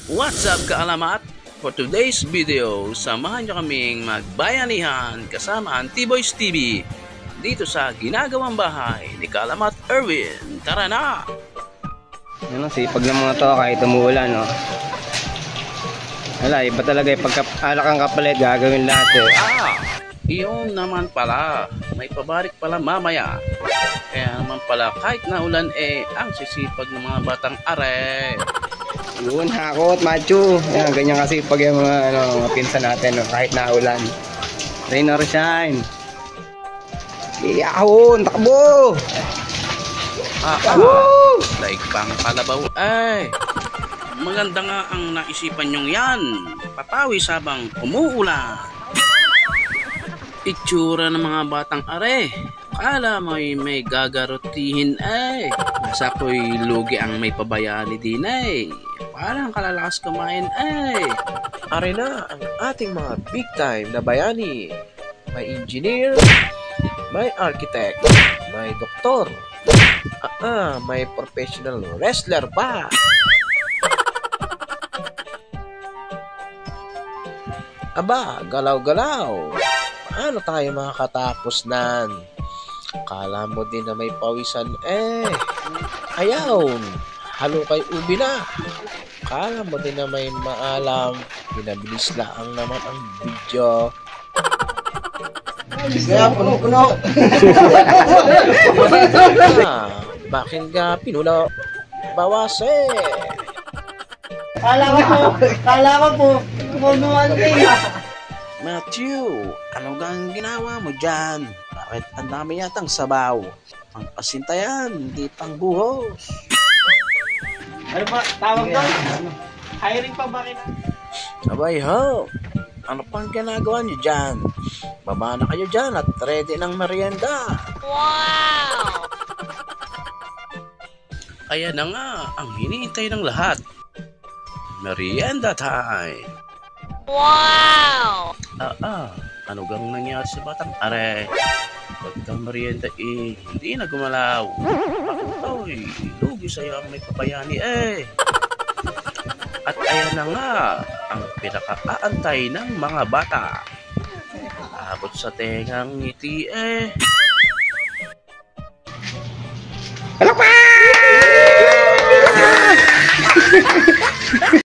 What's up kaalamat? For today's video, samahan nyo kaming magbayanihan kasama ang T-Boys TV dito sa ginagawang bahay ni Kaalamat Erwin. Tara na! Yan ang sipag ng mga to kahit umuulan, no? Wala, iba talaga yung pagkaalak ang kapalit, gagawin lahat eh. Iyon naman pala, may pabarik pala mamaya. Kaya naman pala kahit na ulan ang sisipag ng mga batang are. Yun, hakot, macho. Yan, ganyan kasi pag yung mga pinsan natin, no? Kahit na ulan. Rain or shine. Iyahon, takbo! Like pang palabaw maganda nga ang naisipan nyong yan. Papawis habang umuulan. Itsura ng mga batang are. Akala mo'y may gagarutihin Nasa ko'y lugi ang may pabayani din Parang kalalakas kumain Are na ang ating mga big time na bayani. May engineer, may architect, may doktor, may professional wrestler pa. Aba, galaw-galaw. Paano tayo makakatapos nan? Kala mo din na may pawisan Ayaw. Halo kay ubi na. Kala mo din na may maalam. Pinabilis lang naman ang video. Kaya puno-puno. Bakit ka pinuno? Bawas Kala ko po, punuan din. Matthew, ano gang ginawa mo dyan? Bakit ang dami yatang sabaw? Pang pasinta yan, hindi pang buhos. Ano ba, tawag doon? Hiring pa ba kita? Abay ho, ano pang ginagawa nyo dyan? Baba na kayo dyan at ready ng merienda. Wow! Kaya na nga, ang hinihintay ng lahat. Merienda time! Wow! Ano gang nangyari sa batang are? Pagkang merienda hindi na gumalaw. Ako'y lugi sa'yo ang may pabayani At ayan na nga, ang pinaka-aantay ng mga bata. Abot sa tengang ngiti Palakpak!